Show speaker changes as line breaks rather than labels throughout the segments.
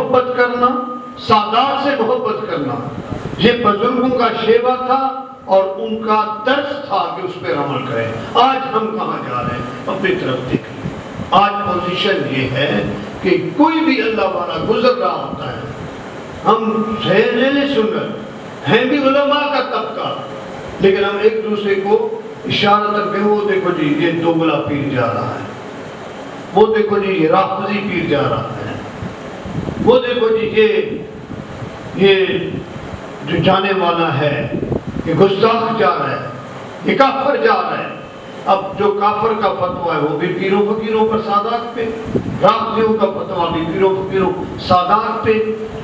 محبت کرنا، سادات سے محبت کرنا، یہ بزرگوں کا شیوا تھا اور ان کا درس تھا کہ اس پہ عمل کریں۔ آج ہم کہاں جا رہے ہیں؟ اپنی طرف دیکھیں۔ آج پوزیشن یہ ہے کہ کوئی بھی اللہ والا گزر رہا ہوتا ہے، ہم ذہن سنت ہیں بھی علماء کا طبقہ، لیکن ہم ایک دوسرے کو اشارہ کر کے وہ دیکھو جی یہ دوگلا پیر جا رہا ہے، وہ دیکھو جی یہ رافضی پیر جا رہا ہے، وہ دیکھو جی یہ جو جانے والا ہے یہ گستاخ جا رہا ہے، یہ کافر جا رہا ہے۔ اب جو کافر کا فتویٰ ہے وہ بھی پیروں فقیروں پر سادات پہ، رافضیوں کا فتویٰ بھی پیروں فقیروں سادات پہ،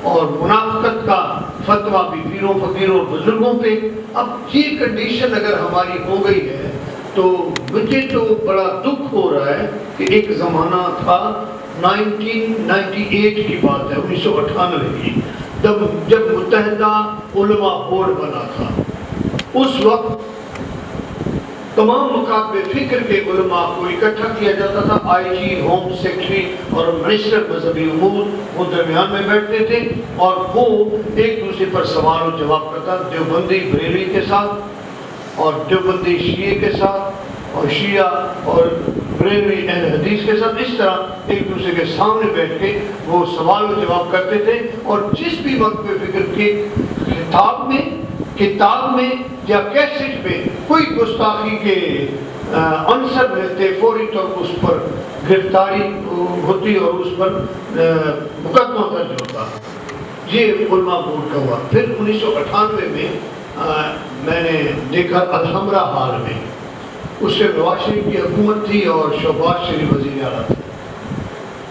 اور منافقت کا فتویٰ بھی پیروں فقیروں بزرگوں پہ۔ اب یہ کنڈیشن اگر ہماری ہو گئی ہے تو مجھے تو بڑا دکھ ہو رہا ہے کہ ایک زمانہ تھا 1998 کی بات ہے، 1998 کی، جب متحدہ علماء بورڈ بنا تھا۔ اس وقت تمام مکاتب فکر کے علماء کو اکٹھا کیا جاتا تھا، آئی جی، ہوم سیکرٹری اور منسٹر مذہبی امور وہ درمیان میں بیٹھتے تھے اور وہ ایک دوسرے پر سوال و جواب کرتا، دیوبندی بریلوی کے ساتھ اور دیوبندی شیعہ کے ساتھ اور شیعہ اور بریلوی اہل حدیث کے ساتھ، اس طرح ایک دوسرے کے سامنے بیٹھ کے وہ سوال و جواب کرتے تھے، اور جس بھی وقت پہ فکر کے کتاب میں یا کیسٹ میں کوئی گستاخی کے عنصر ملتے فوری طور پر اس پر گرفتاری ہوتی اور اس پر مقدمہ درج ہوتا۔ یہ علماء بورڈ کا ہوا۔ پھر 1998 میں میں نے دیکھا الحمرہ ہال میں، اس سے نواز شریف کی حکومت تھی اور شہباز شریف وزیر اعلیٰ تھے۔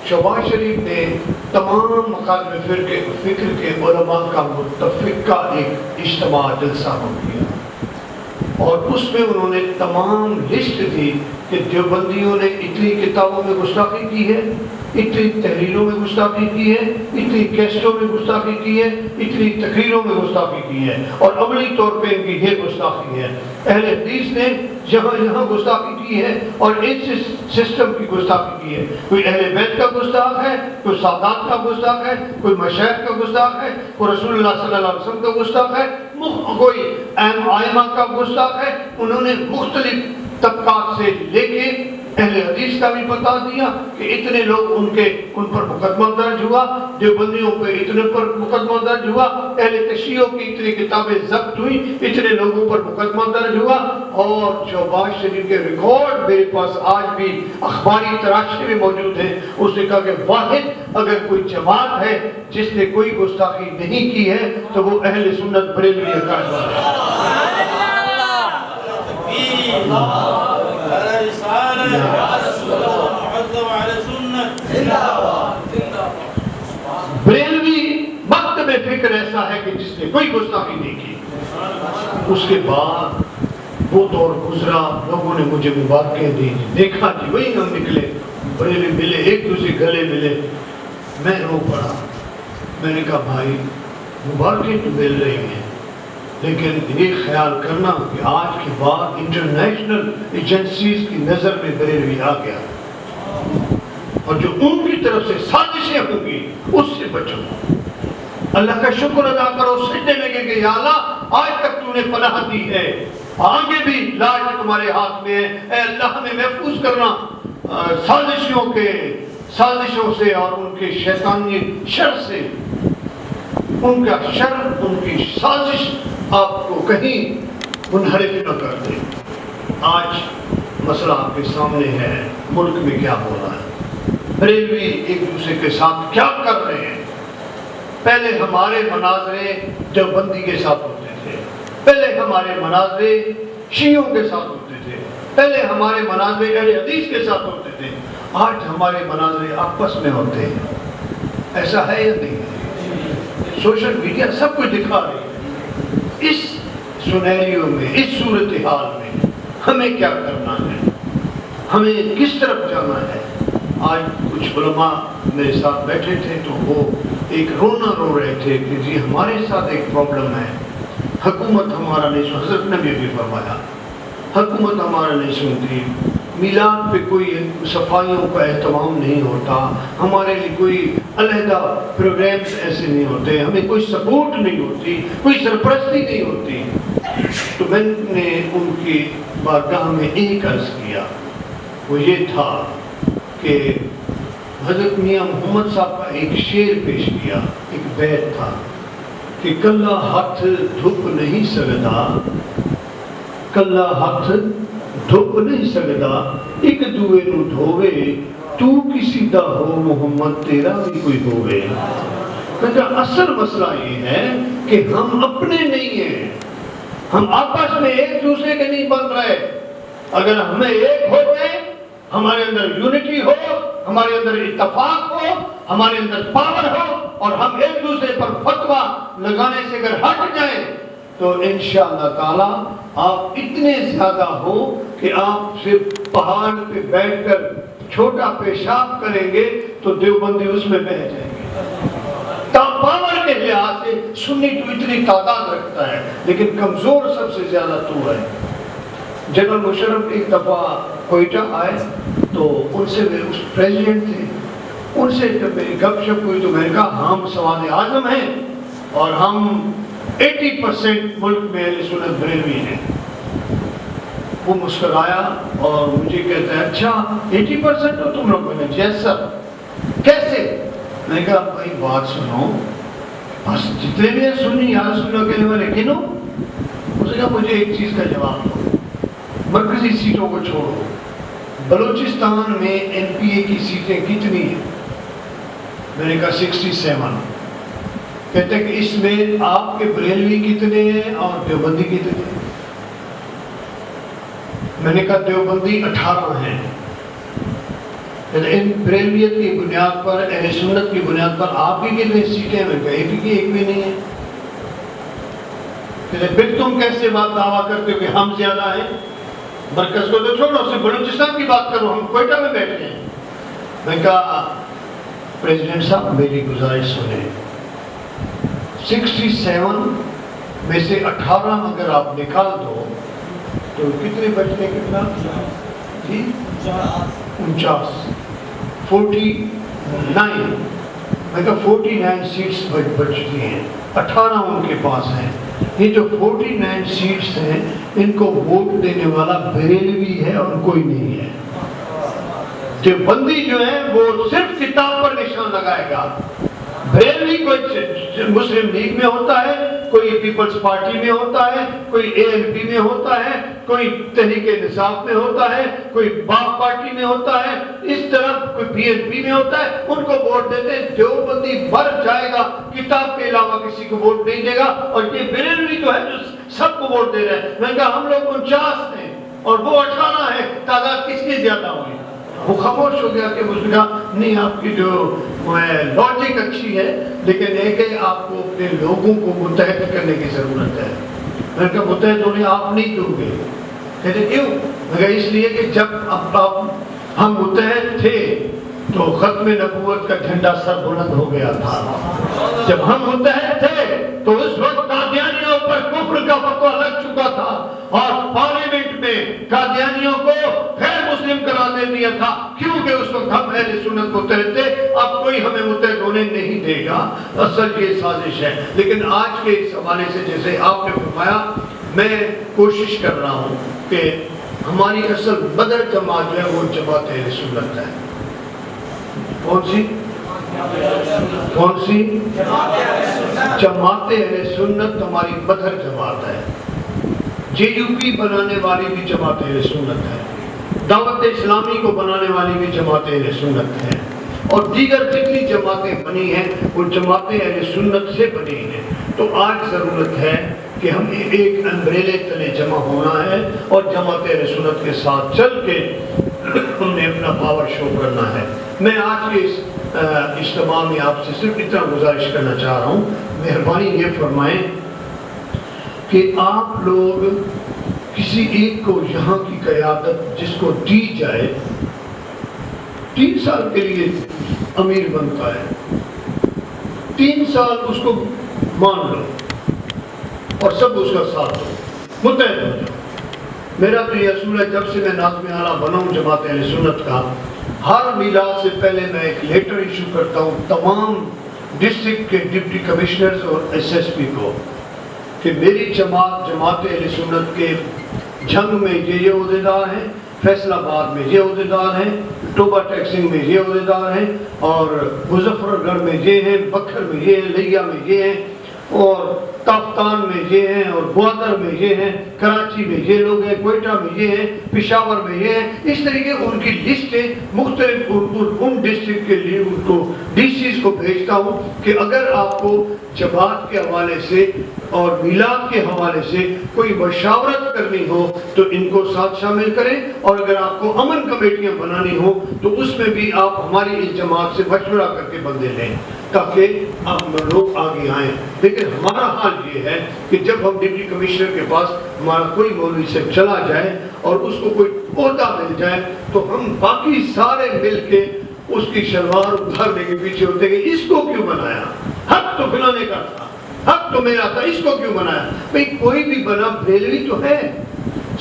شہباز شریف نے تمام مکاتب فکر کے علماء کا متفقہ ایک اجتماع جلسہ ہو کیا، اور اس میں انہوں نے تمام لسٹ دی کہ دیوبندیوں نے اتنی کتابوں میں گستاخی کی ہے، اتنی تحریروں میں گستاخی کی ہے، اتنی کیسٹوں میں گستاخی کی ہے، اتنی تقریروں میں گستاخی کی ہے، اور عملی طور پہ ان کی یہ گستاخی ہے۔ اہل حدیث نے جہاں جہاں گستاخی کی ہے اور ایک سسٹم کی گستاخی کی ہے، کوئی اہل بیت کا گستاخ ہے، کوئی سادات کا گستاخ ہے، کوئی مشائخ کا گستاخ ہے، کوئی رسول اللہ صلی اللہ علیہ وسلم کا گستاخ ہے، کوئی اہم ائمہ کا گستاخ ہے۔ انہوں نے مختلف طبقات سے لے کے اہل حدیث کا بھی بتا دیا کہ اتنے لوگ ان پر مقدمہ درج ہوا، دیوبندیوں پہ اتنے پر مقدمہ درج ہوا، اہل تشیعوں کی اتنی کتابیں ضبط ہوئی، اتنے لوگوں پر مقدمہ درج ہوا۔ اور شہباز شریف کے ریکارڈ میرے پاس آج بھی اخباری تراشے میں موجود ہیں۔ اس نے کہا کہ واحد اگر کوئی جماعت ہے جس نے کوئی گستاخی نہیں کی ہے تو وہ اہل سنت بریلوی اکاڑ بریلوی مکتب فکر ایسا ہے کہ جس نے کوئی گستاخی نہیں کی۔ اس کے بعد وہ دور گزرا، لوگوں نے مجھے مبارکیں دی، دیکھا کہ وہی ہم نکلے، بریلوی ملے، ایک دوسرے گلے ملے، میں رو پڑا۔ میں نے کہا بھائی مبارکیں تو مل رہی ہیں، لیکن یہ خیال کرنا کہ آج کے بعد انٹرنیشنل ایجنسیز کی نظر میں بریلوی آ گیا، اور جو ان کی طرف سے سازشیں ہوں گی اس سے بچو۔ اللہ کا شکر ادا کرو، سجدے لگے کہ یا اللہ آج تک تو نے پناہ دی ہے، آگے بھی لاج تمہارے ہاتھ میں ہے، اے اللہ ہمیں محفوظ کرنا سازشوں سے اور ان کے شیطانی شر سے۔ ان کا شر، ان کی سازش آپ کو کہیں منحرف نہ کر دے۔ آج مسئلہ آپ کے سامنے ہے، ملک میں کیا ہو رہا ہے، بریلوی ایک دوسرے کے ساتھ کیا کر رہے ہیں۔ پہلے ہمارے مناظرے دیوبندی کے ساتھ ہوتے تھے، پہلے ہمارے مناظرے شیعوں کے ساتھ ہوتے تھے، پہلے ہمارے مناظرے اہل حدیث کے ساتھ ہوتے تھے، آج ہمارے مناظرے آپس میں ہوتے ہیں۔ ایسا ہے یا نہیں؟ سوشل میڈیا سب کچھ دکھا رہی ہے۔ اس سینیریو میں، اس صورتحال میں ہمیں کیا کرنا ہے، ہمیں کس طرف جانا ہے؟ آج کچھ علماء میرے ساتھ بیٹھے تھے تو وہ ایک رونا رو رہے تھے کہ جی ہمارے ساتھ ایک پرابلم ہے، حکومت ہمارا نہیں سن، حضرت نے بھی فرمایا حکومت ہمارا نہیں سنتی، میلاد پہ کوئی صفائیوں کا اہتمام نہیں ہوتا، ہمارے لیے کوئی علیحدہ پروگرامز ایسے نہیں ہوتے، ہمیں کوئی سپورٹ نہیں ہوتی، کوئی سرپرستی نہیں ہوتی. تو میں نے ان کی بارگاہ میں ایک عرض کیا، وہ یہ تھا کہ حضرت میاں محمد صاحب کا ایک شعر پیش کیا، ایک بیت تھا کہ کلا ہاتھ دھپ نہیں سکدا، کلا ہاتھ دھپ نہیں سکدا، ایک دوے نو دھوے، تو کسی دا ہو محمد تیرا بھی کوئی ہوئے. کہتا اصل مسئلہ یہ ہے کہ ہم اپنے نہیں ہیں، ہم آپس میں ایک دوسرے کے نہیں بن رہے. اگر ہمیں ایک ہوتے، ہمارے اندر یونٹی ہو، ہمارے اندر اتفاق ہو، ہمارے اندر پاور ہو، اور ہم ایک دوسرے پر فتویٰ لگانے سے اگر ہٹ جائیں تو انشاءاللہ تعالی آپ اتنے زیادہ ہو کہ آپ صرف پہاڑ پہ بیٹھ کر چھوٹا پیشاب کریں گے تو دیوبندی اس میں بہہ جائیں گے. پاور کے لحاظ سے سنی تو اتنی تعداد رکھتا ہے لیکن کمزور سب سے زیادہ تو ہے. جنرل مشرف ایک دفعہ کوئٹہ آئے تو ان سے اس پریزیڈنٹ تھے، ان سے جب میری گپ شپ ہوئی تو میں نے کہا ہم سواد اعظم ہیں اور ہم 80% ملک میں اہل سنت بریلوی ہیں. وہ مسکرایا اور مجھے کہتا ہے اچھا 80% ہو تم لوگ؟ میں نے یس سر. کیسے؟ میں نے کہا بھائی بات سنو، بس جتنے بھی ہیں سنی یا سنو کے لیے میں نے گنو. اس نے کہا مجھے ایک چیز کا جواب دو، مرکزی سیٹوں کو چھوڑو، بلوچستان میں این پی اے کی سیٹیں کتنی ہیں؟ میں نے کہا 67. کہتے ہیں کہ اس میں آپ کے بریلوی کتنے ہیں اور دیوبندی کتنے ہیں؟ میں نے کہا دیوبندی 18 ہیں. ان بریلویت کی بنیاد پر، اہل سنت کی بنیاد پر آپ کی کتنے سیٹیں؟ میں کہا ایک بھی نہیں ہے. پھر تم کیسے بات دعویٰ کرتے ہو کہ ہم زیادہ ہیں؟ مرکز کو تو چھوڑو، صرف بلوچستان کی بات کرو، ہم کوئٹہ میں بیٹھے ہیں. میں کہا پریزیڈنٹ صاحب میری گزارش سنیں، 67 میں سے 18 اگر آپ نکال دو تو کتنے بچتے؟ کتنا جی 49، 49. میں کہا 49 سیٹس بچتی ہیں، 18 ان کے پاس ہیں. یہ جو 49 سیٹس ہیں ان کو ووٹ دینے والا بریلوی ہے اور کوئی نہیں ہے. دیوبندی جو ہے وہ صرف کتاب پر نشان لگائے گا. بریلوی کوئی مسلم لیگ میں ہوتا ہے، کوئی پیپلز پارٹی میں ہوتا ہے، کوئی اے ایل پی میں ہوتا ہے، کوئی تحریک انصاف میں ہوتا ہے، کوئی باپ پارٹی میں ہوتا ہے، اس طرح کوئی پی ایل پی میں ہوتا ہے. ان کو ووٹ دیتے ہیں. دیوبندی بھر جائے گا، کتاب کے علاوہ کسی کو ووٹ نہیں دے گا. اور یہ بریلوی جو ہے جو سب کو ووٹ دے رہے ہیں. میں نے کہا ہم لوگ 49 ہیں اور وہ 18 ہیں، تعداد کس کی زیادہ ہوئی؟ وہ خاموش ہو گیا کہ اس نے کہا نہیں آپ کی جو لاجک اچھی ہے لیکن ایک ہے آپ کو اپنے لوگوں کو متحد کرنے کی ضرورت ہے. میں نے کہا متحد ہونے آپ نہیں دوں گے. کہتے کیوں؟ میں کہا اس لیے کہ جب ہم متحد تھے تو ختم نبوت کا جھنڈا سر بلند ہو گیا تھا. جب ہم متحد تھے تو اس وقت قادیانیوں پر کفر کا فتویٰ لگ چکا تھا اور پارلیمنٹ میں قادیانیوں کو غیر مسلم قرار دے دیا تھا کیونکہ اس وقت ہم اہل سنت متحد تھے. اب کوئی ہمیں متحد ہونے نہیں دے گا. اصل یہ سازش ہے. لیکن آج کے اس حوالے سے جیسے آپ نے فرمایا، میں کوشش کر رہا ہوں کہ ہماری اصل بدر جماعت جو ہے وہ جماعت اہل سنت ہے. کون سی؟ جماعت اہل سنت ہماری بدر جماعت ہے. جے یو پی بنانے والی بھی جماعت اہل سنت ہے، دعوت اسلامی کو بنانے والی بھی جماعت اہل سنت ہے، اور دیگر جتنی جماعتیں بنی ہیں وہ جماعتیں اہل سنت سے بنی ہیں. تو آج ضرورت ہے کہ ہم ایک امبریلے تلے جمع ہونا ہے اور جماعت اہل سنت کے ساتھ چل کے ہم نے اپنا پاور شو کرنا ہے. میں آج کے اس اجتماع میں آپ سے صرف اتنا گزارش کرنا چاہ رہا ہوں، مہربانی یہ فرمائیں کہ آپ لوگ کسی ایک کو یہاں کی قیادت جس کو دی جائے، 3 سال کے لیے امیر بنتا ہے، 3 سال اس کو مان لو اور سب اس کا ساتھ دو، متحد ہو جاؤ. میرا تو یہ اصول ہے جب سے میں ناظم اعلیٰ بنا ہوں جماعت اہل سنت کا، ہر میلاد سے پہلے میں ایک لیٹر ایشو کرتا ہوں تمام ڈسٹرکٹ کے ڈپٹی کمشنرز اور ایس ایس پی کو کہ میری جماعت اہل سنت کے جھنگ میں یہ عہدیدار ہیں، فیصل آباد میں یہ عہدیدار ہیں، ٹوبہ ٹیکسنگ میں یہ عہدیدار ہیں، اور مظفر گڑھ میں یہ ہیں، بکھر میں یہ ہیں، لیا میں یہ ہیں، اور تافتان میں یہ ہیں، اور گوادر میں یہ ہیں، کراچی میں یہ لوگ ہیں، کوئٹہ میں یہ ہیں، پشاور میں یہ ہیں۔ اس طریقے ان کی لسٹیں مختلف ان ڈسٹرکٹ کے لیے ان کو ڈی سیز کو بھیجتا ہوں کہ اگر آپ کو جماعت کے حوالے سے اور میلاد کے حوالے سے کوئی مشاورت کرنی ہو تو ان کو ساتھ شامل کریں، اور اگر آپ کو امن کمیٹیاں بنانی ہو تو اس میں بھی آپ ہماری اس جماعت سے مشورہ کر کے بندے لیں تاکہ لوگ آگے آئیں۔ لیکن ہمارا حال یہ ہے کہ جب ہم ڈپٹی کمشنر کے پاس ہمارا کوئی مولوی سے چلا جائے اور اس کو کوئی عہدہ مل جائے تو ہم باقی سارے مل کے اس کی شلوار اتارنے کے پیچھے ہوتے کہ اس کو کیوں بنایا، حق تو فلانے کا تھا، حق تو میرا تھا، اس کو کیوں بنایا؟ بھئی کوئی بھی بنا بریلوی تو ہے،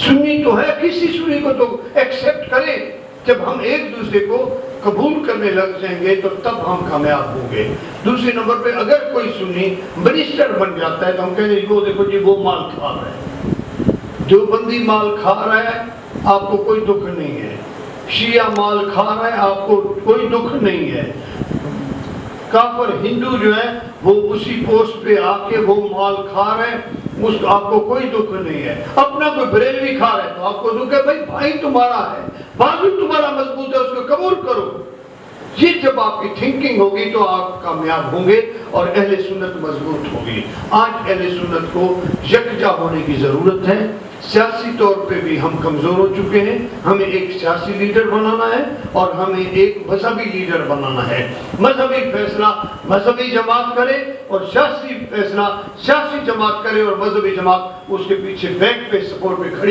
سنی تو ہے، کسی سنی کو تو ایکسپٹ کریں۔ جب ہم ایک دوسرے کو قبول کرنے لگ جائیں گے تو تب ہم کامیاب ہوں گے۔ دوسرے نمبر پہ اگر کوئی سنی منسٹر بن جاتا ہے تو ہم کہیں گے وہ دیکھو جی وہ مال کھا رہا ہے، جو بندی مال کھا رہا ہے آپ کو کوئی دکھ نہیں ہے، شیعہ مال کھا رہا ہے آپ کو کوئی دکھ نہیں ہے، کافر ہندو جو ہے وہ اسی پوسٹ پہ آ کے وہ مال کھا رہے ہیں، اس کو آپ کو کوئی دکھ نہیں ہے۔ اپنا کوئی بریلوی کھا رہا ہے تو آپ کو دکھ ہے، بھائی تمہارا ہے، بازو تمہارا مضبوط ہے، اس کو قبول کرو۔ یہ جب آپ کی تھنکنگ ہوگی تو آپ کامیاب ہوں گے اور اہل سنت مضبوط ہوگی۔ آج اہل سنت کو یکجا ہونے کی ضرورت ہے۔ سیاسی طور پہ بھی ہم کمزور ہو چکے ہیں، ہمیں ایک سیاسی لیڈر بنانا ہے اور ہمیں ایک مذہبی لیڈر بنانا ہے۔ مذہبی فیصلہ مذہبی جماعت کرے اور سیاسی فیصلہ سیاسی جماعت کرے، اور مذہبی جماعت اس کے پیچھے بیک پہ سپورٹ پہ کھڑی